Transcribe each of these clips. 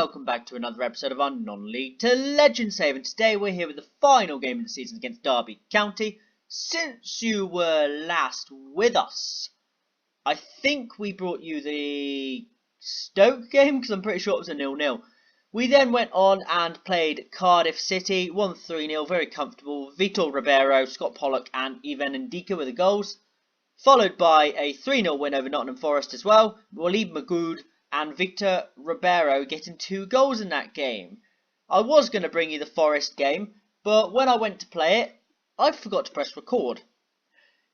welcome back to another episode of our non-league to legend save. And today we're here with the final game of the season against Derby County. Since you were last with us, I think we brought you the Stoke game because I'm pretty sure it was a 0-0. We then went on and played Cardiff City, won 3-0, very comfortable. Vitor Ribeiro, Scott Pollock and Ivan Ndika were the goals. Followed by a 3-0 win over Nottingham Forest as well. Walid Magoud and Victor Ribeiro getting 2 goals in that game. I was going to bring you the Forest game, but when I went to play it, I forgot to press record.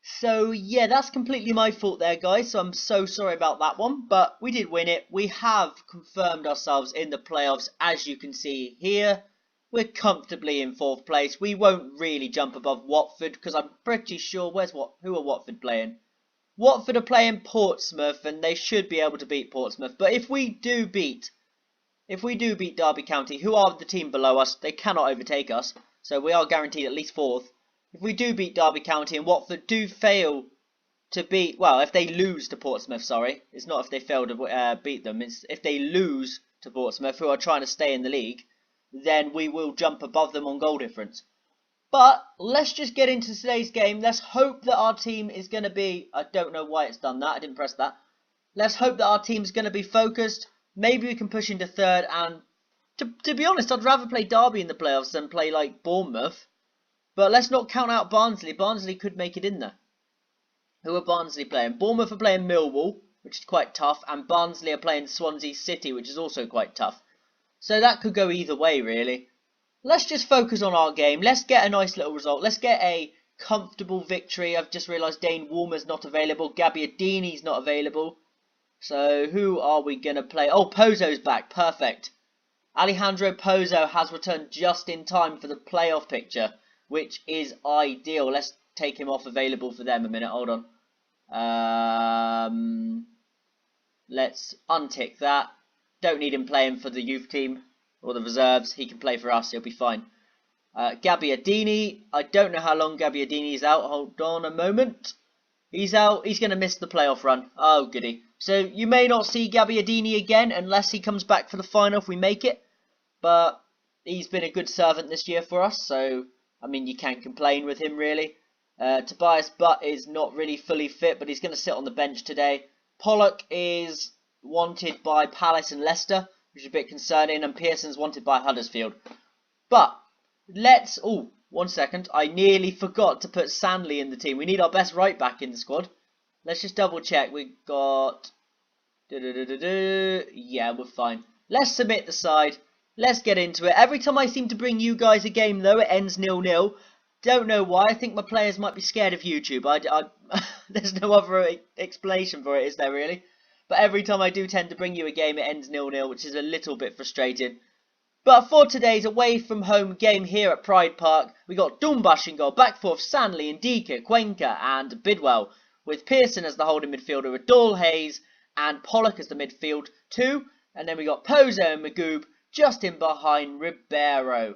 So yeah, that's completely my fault there, guys, so I'm so sorry about that one, but we did win it. We have confirmed ourselves in the playoffs, as you can see here. We're comfortably in 4th place. We won't really jump above Watford, because I'm pretty sure, who are Watford playing? Watford are playing Portsmouth, and they should be able to beat Portsmouth. But if we do beat Derby County, who are the team below us, they cannot overtake us. So we are guaranteed at least 4th. If we do beat Derby County and Watford do fail to beat, well, if they lose to Portsmouth, sorry. It's not if they fail to beat them. It's if they lose to Portsmouth, who are trying to stay in the league, then we will jump above them on goal difference. But let's just get into today's game. Let's hope that our team is going to be... I don't know why it's done that. I didn't press that. Let's hope that our team is going to be focused. Maybe we can push into 3rd. And to be honest, I'd rather play Derby in the playoffs than play like Bournemouth. But let's not count out Barnsley. Barnsley could make it in there. Who are Barnsley playing? Bournemouth are playing Millwall, which is quite tough. And Barnsley are playing Swansea City, which is also quite tough. So that could go either way, really. Let's just focus on our game. Let's get a nice little result. Let's get a comfortable victory. I've just realised Dane Warmer's not available. Gabbiadini's not available. So who are we going to play? Oh, Pozo's back. Perfect. Alejandro Pozo has returned just in time for the playoff picture, which is ideal. Let's take him off available for them a minute. Hold on. Let's untick that. Don't need him playing for the youth team. Or the reserves. He can play for us. He'll be fine. Gabbiadini. I don't know how long Gabbiadini is out. Hold on a moment. He's out. He's going to miss the playoff run. Oh, goody. So you may not see Gabbiadini again unless he comes back for the final if we make it. But he's been a good servant this year for us. So, I mean, you can't complain with him, really. Tobias Butt is not really fully fit, but he's going to sit on the bench today. Pollock is wanted by Palace and Leicester, which is a bit concerning, and Pearson's wanted by Huddersfield. But let's... Oh, 1 second. I nearly forgot to put Sandley in the team. We need our best right back in the squad. Let's just double check. We got... Yeah, we're fine. Let's submit the side. Let's get into it. Every time I seem to bring you guys a game, though, it ends 0-0. Don't know why. I think my players might be scared of YouTube. There's no other explanation for it, is there, really? But every time I do tend to bring you a game, it ends 0-0, which is a little bit frustrating. But for today's away from home game here at Pride Park, we got Dumbash in goal, back fourth, Sanley, Ndika, Cuenca and Bidwell, with Pearson as the holding midfielder, with Dole, Hayes and Pollock as the midfield 2. And then we got Pozo and Magoob just in behind Ribeiro.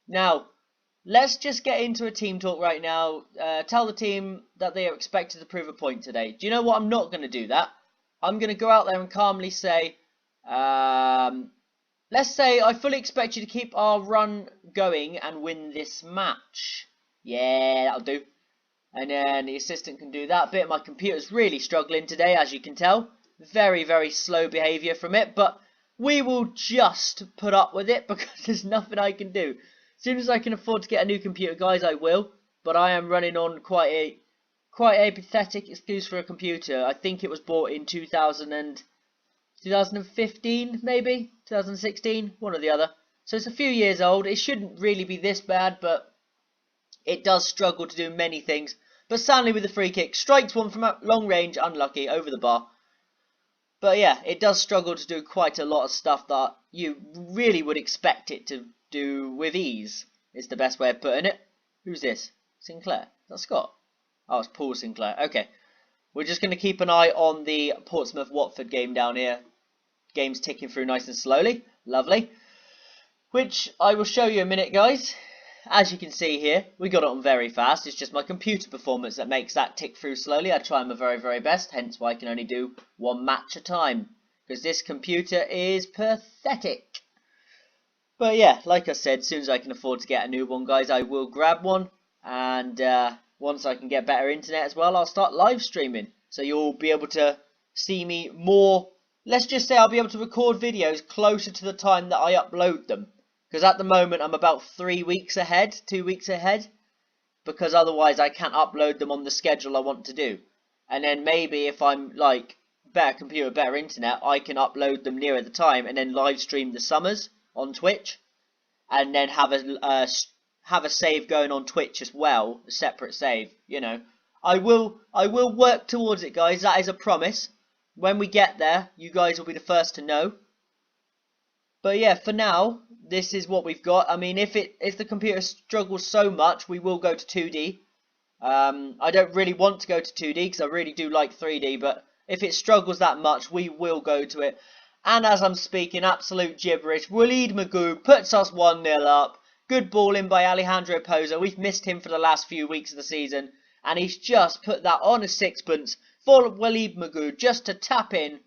Now, let's just get into a team talk right now. Tell the team that they are expected to prove a point today. Do you know what? I'm not going to do that. I'm going to go out there and calmly say, let's say I fully expect you to keep our run going and win this match. Yeah, that'll do. And then the assistant can do that bit. My computer's really struggling today, as you can tell. Very, very slow behaviour from it, but we will just put up with it because there's nothing I can do. As soon as I can afford to get a new computer, guys, I will. But I am running on quite a pathetic excuse for a computer. I think it was bought in 2015, maybe 2016, one or the other. So it's a few years old. It shouldn't really be this bad, but it does struggle to do many things. But Stanley with the free kick strikes one from long range, unlucky, over the bar. But yeah, it does struggle to do quite a lot of stuff that you really would expect it to do with ease, is the best way of putting it. Who's this? Sinclair? Is that Scott? Oh, it's Paul Sinclair. Okay. We're just going to keep an eye on the Portsmouth-Watford game down here. Game's ticking through nice and slowly. Lovely. Which I will show you in a minute, guys. As you can see here, we got it on very fast. It's just my computer performance that makes that tick through slowly. I try my very, very best, hence why I can only do one match a time. because this computer is pathetic. But yeah, like I said, as soon as I can afford to get a new one, guys, I will grab one. And once I can get better internet as well, I'll start live streaming. So you'll be able to see me more. Let's just say I'll be able to record videos closer to the time that I upload them. Because at the moment, I'm about 3 weeks ahead, 2 weeks ahead. Because otherwise, I can't upload them on the schedule I want to do. And then maybe if I'm like better computer, better internet, I can upload them nearer the time and then live stream the summers on Twitch, and then have a save going on Twitch as well, a separate save. You know, I will work towards it, guys. That is a promise. When we get there, you guys will be the first to know. But yeah, for now, this is what we've got. I mean, if the computer struggles so much, we will go to 2D. I don't really want to go to 2D because I really do like 3D, but if it struggles that much, we will go to it. And as I'm speaking absolute gibberish, Waleed Magoo puts us 1-0 up. Good ball in by Alejandro Pozo. We've missed him for the last few weeks of the season, and he's just put that on a sixpence for Waleed Magoo just to tap in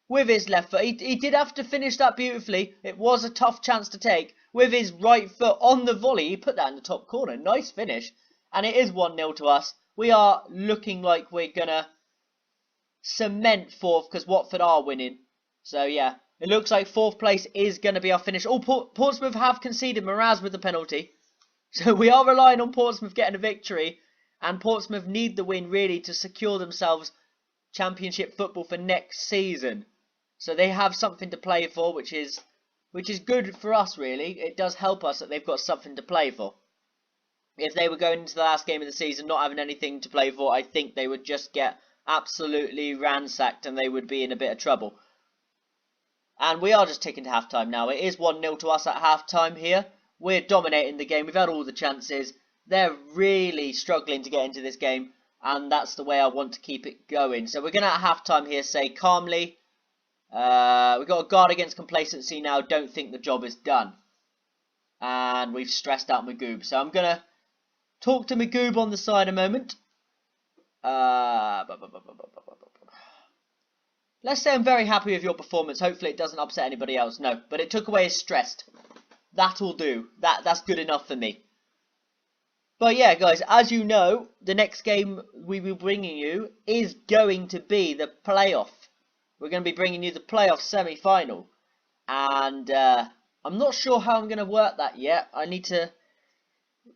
with his left foot. He did have to finish that beautifully. It was a tough chance to take. With his right foot on the volley, he put that in the top corner. Nice finish. And it is 1-0 to us. We are looking like we're going to cement fourth because Watford are winning. So yeah, it looks like fourth place is going to be our finish. Oh, Portsmouth have conceded. Mraz with the penalty. So we are relying on Portsmouth getting a victory. And Portsmouth need the win really to secure themselves Championship football for next season. So they have something to play for, which is good for us really. It does help us that they've got something to play for. If they were going into the last game of the season not having anything to play for, I think they would just get absolutely ransacked and they would be in a bit of trouble. And we are just ticking to half-time now. It is 1-0 to us at half-time here. We're dominating the game. We've had all the chances. They're really struggling to get into this game. And that's the way I want to keep it going. So we're going to at half-time here say calmly. We've got a guard against complacency now. Don't think the job is done. And we've stressed out Magoob. So I'm going to talk to Magoob on the side a moment. Let's say I'm very happy with your performance. Hopefully it doesn't upset anybody else. No, but it took away his stress. That'll do. That's good enough for me. But yeah, guys, as you know, the next game we will be bringing you is going to be the playoff. We're going to be bringing you the playoff semi-final. And I'm not sure how I'm going to work that yet. I need to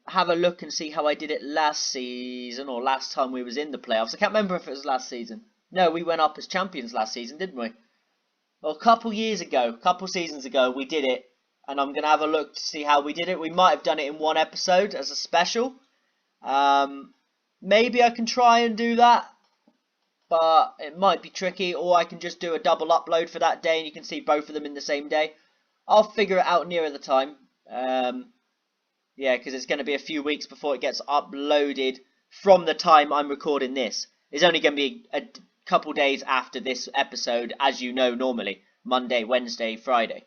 have a look and see how I did it last season or last time we was in the playoffs. I can't remember if it was last season. No, we went up as champions last season, didn't we? Well, a couple seasons ago, we did it. And I'm going to have a look to see how we did it. We might have done it in one episode as a special. Maybe I can try and do that. But it might be tricky. Or I can just do a double upload for that day and you can see both of them in the same day. I'll figure it out nearer the time. Yeah, because it's going to be a few weeks before it gets uploaded from the time I'm recording this. It's only going to be a couple days after this episode, as you know normally. Monday, Wednesday, Friday.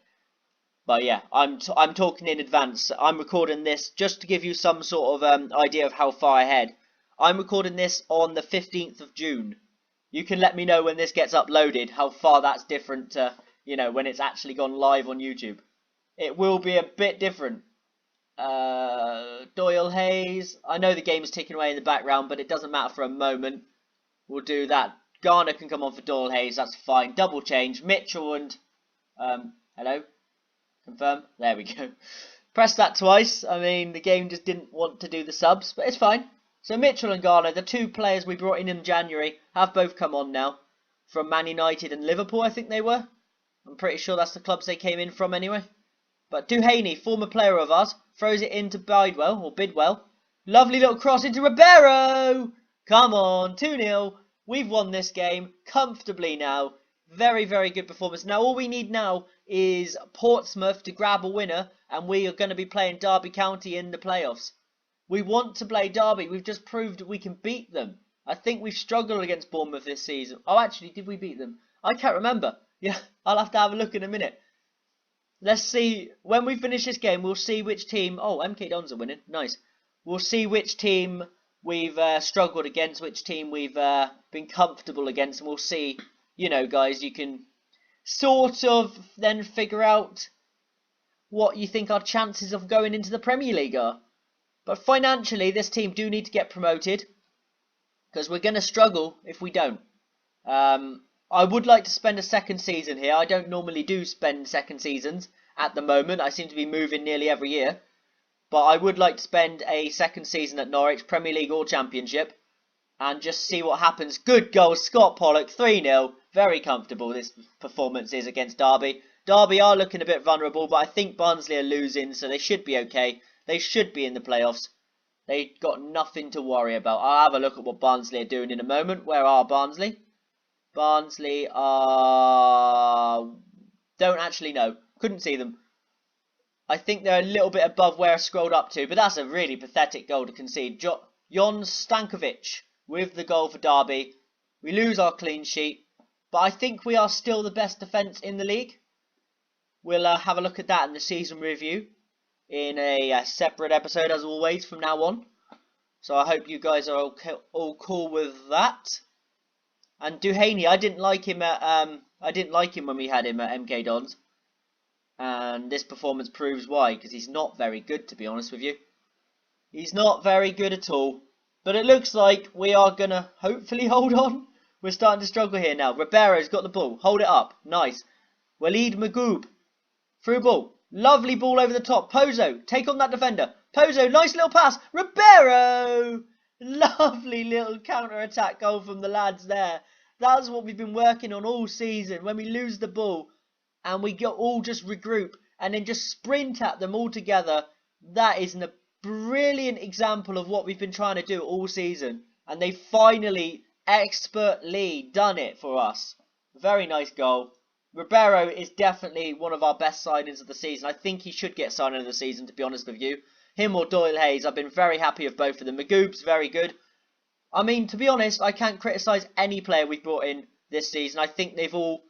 But yeah, I'm talking in advance. I'm recording this just to give you some sort of idea of how far ahead. I'm recording this on the 15th of June. You can let me know when this gets uploaded, how far that's different to, you know, when it's actually gone live on YouTube. It will be a bit different. Doyle Hayes. I know the game is ticking away in the background, but it doesn't matter for a moment. We'll do that. Garner can come on for Doyle Hayes. That's fine. Double change. Mitchell and hello. Confirm. There we go. Press that twice. I mean, the game just didn't want to do the subs, but it's fine. So Mitchell and Garner, the two players we brought in January, have both come on now. From Man United and Liverpool, I think they were. I'm pretty sure that's the clubs they came in from anyway. But Duhaney, former player of ours, throws it into Bidwell. Lovely little cross into Ribeiro. Come on, 2-0. We've won this game comfortably now. Very, very good performance. Now, all we need now is Portsmouth to grab a winner, and we are going to be playing Derby County in the playoffs. We want to play Derby. We've just proved we can beat them. I think we've struggled against Bournemouth this season. Oh, actually, did we beat them? I can't remember. Yeah, I'll have to have a look in a minute. Let's see. When we finish this game, we'll see which team... Oh, MK Dons are winning. Nice. We'll see which team we've struggled against, which team we've been comfortable against, and we'll see... You know, guys, you can sort of then figure out what you think our chances of going into the Premier League are. But financially, this team do need to get promoted, because we're going to struggle if we don't. I would like to spend a second season here. I don't normally do spend second seasons at the moment. I seem to be moving nearly every year. But I would like to spend a second season at Norwich, Premier League or Championship, and just see what happens. Good goal, Scott Pollock, 3-0. Very comfortable this performance is against Derby. Derby are looking a bit vulnerable, but I think Barnsley are losing, so they should be okay. They should be in the playoffs. They've got nothing to worry about. I'll have a look at what Barnsley are doing in a moment. Where are Barnsley? Barnsley are... don't actually know. Couldn't see them. I think they're a little bit above where I scrolled up to, but that's a really pathetic goal to concede. Jon Stankovic with the goal for Derby. We lose our clean sheet, but I think we are still the best defence in the league. We'll have a look at that in the season review in a separate episode, as always, from now on. So I hope you guys are all cool with that. And Duhaney, I didn't like him when we had him at MK Dons. And this performance proves why, because he's not very good, to be honest with you. He's not very good at all. But it looks like we are going to hopefully hold on. We're starting to struggle here now. Ribeiro's got the ball. Hold it up. Nice. Walid Magoob. Through ball. Lovely ball over the top. Pozo, take on that defender. Pozo, nice little pass. Ribeiro! Lovely little counter-attack goal from the lads there. That's what we've been working on all season. When we lose the ball and we all just regroup and then just sprint at them all together. That is a brilliant example of what we've been trying to do all season. And they finally, expertly done it for us. Very nice goal. Ribeiro is definitely one of our best signings of the season. I think he should get signing of the season, to be honest with you. Him or Doyle Hayes, I've been very happy with both of them. Magoob's very good. I mean, to be honest, I can't criticise any player we've brought in this season. I think they've all...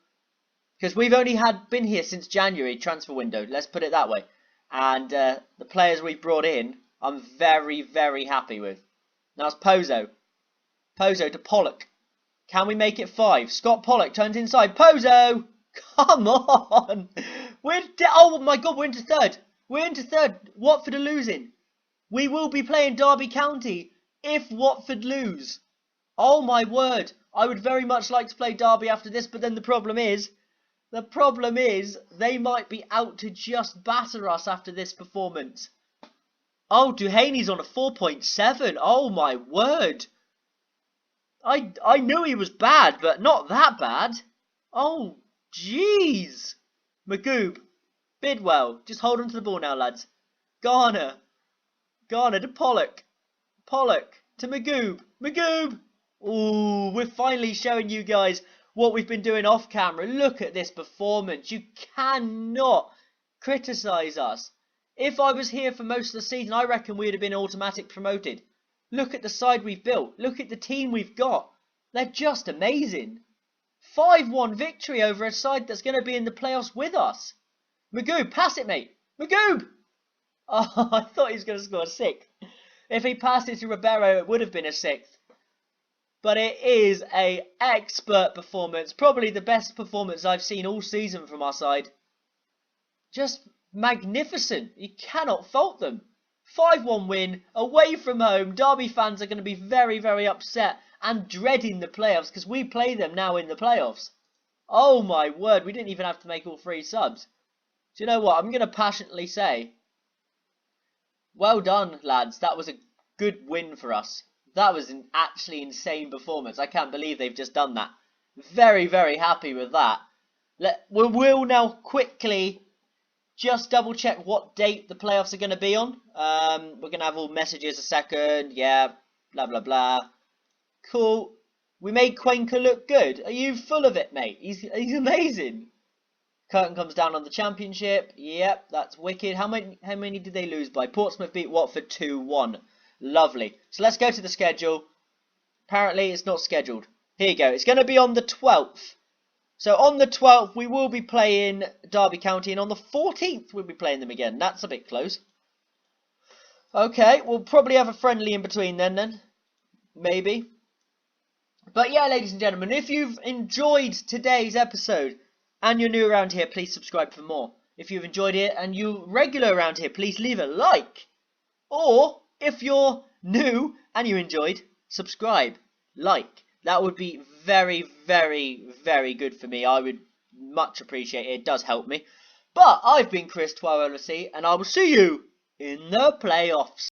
because we've only been here since January, transfer window, let's put it that way. And the players we've brought in, I'm very, very happy with. Now it's Pozo. Pozo to Pollock. Can we make it 5? Scott Pollock turns inside. Pozo! Come on! Oh my God, we're into third. We're into third. Watford are losing. We will be playing Derby County if Watford lose. Oh my word. I would very much like to play Derby after this, but then the problem is they might be out to just batter us after this performance. Oh, Duhaney's on a 4.7. Oh my word. I knew he was bad, but not that bad. Oh, jeez. Magoob. Bidwell. Just hold on to the ball now, lads. Garner. Garner to Pollock. Pollock to Magoob. Magoob. Ooh, we're finally showing you guys what we've been doing off camera. Look at this performance. You cannot criticise us. If I was here for most of the season, I reckon we'd have been automatic promoted. Look at the side we've built. Look at the team we've got. They're just amazing. 5-1 victory over a side that's going to be in the playoffs with us. Magoob, pass it, mate. Magoob! Oh, I thought he was going to score a 6th. If he passed it to Ribeiro, it would have been a 6th. But it is an expert performance. Probably the best performance I've seen all season from our side. Just magnificent. You cannot fault them. 5-1 win, away from home. Derby fans are going to be very, very upset and dreading the playoffs because we play them now in the playoffs. Oh my word, we didn't even have to make all 3 subs. Do you know what? I'm going to passionately say, well done, lads. That was a good win for us. That was an actually insane performance. I can't believe they've just done that. Very, very happy with that. We'll now quickly just double check what date the playoffs are going to be on. We're going to have all messages a second. Yeah, blah, blah, blah. Cool. We made Cuenca look good. Are you full of it, mate? He's amazing. Curtain comes down on the championship. Yep, that's wicked. How many did they lose by? Portsmouth beat Watford 2-1. Lovely. So let's go to the schedule. Apparently it's not scheduled. Here you go. It's going to be on the 12th. So on the 12th we will be playing Derby County, and on the 14th we'll be playing them again. That's a bit close. Okay, we'll probably have a friendly in between then. Maybe. But yeah, ladies and gentlemen, if you've enjoyed today's episode, and you're new around here, please subscribe for more. If you've enjoyed it and you're regular around here, please leave a like. Or, if you're new and you enjoyed, subscribe, like. That would be very, very, very good for me. I would much appreciate it. It does help me. But I've been Chris, 12LC, and I will see you in the playoffs.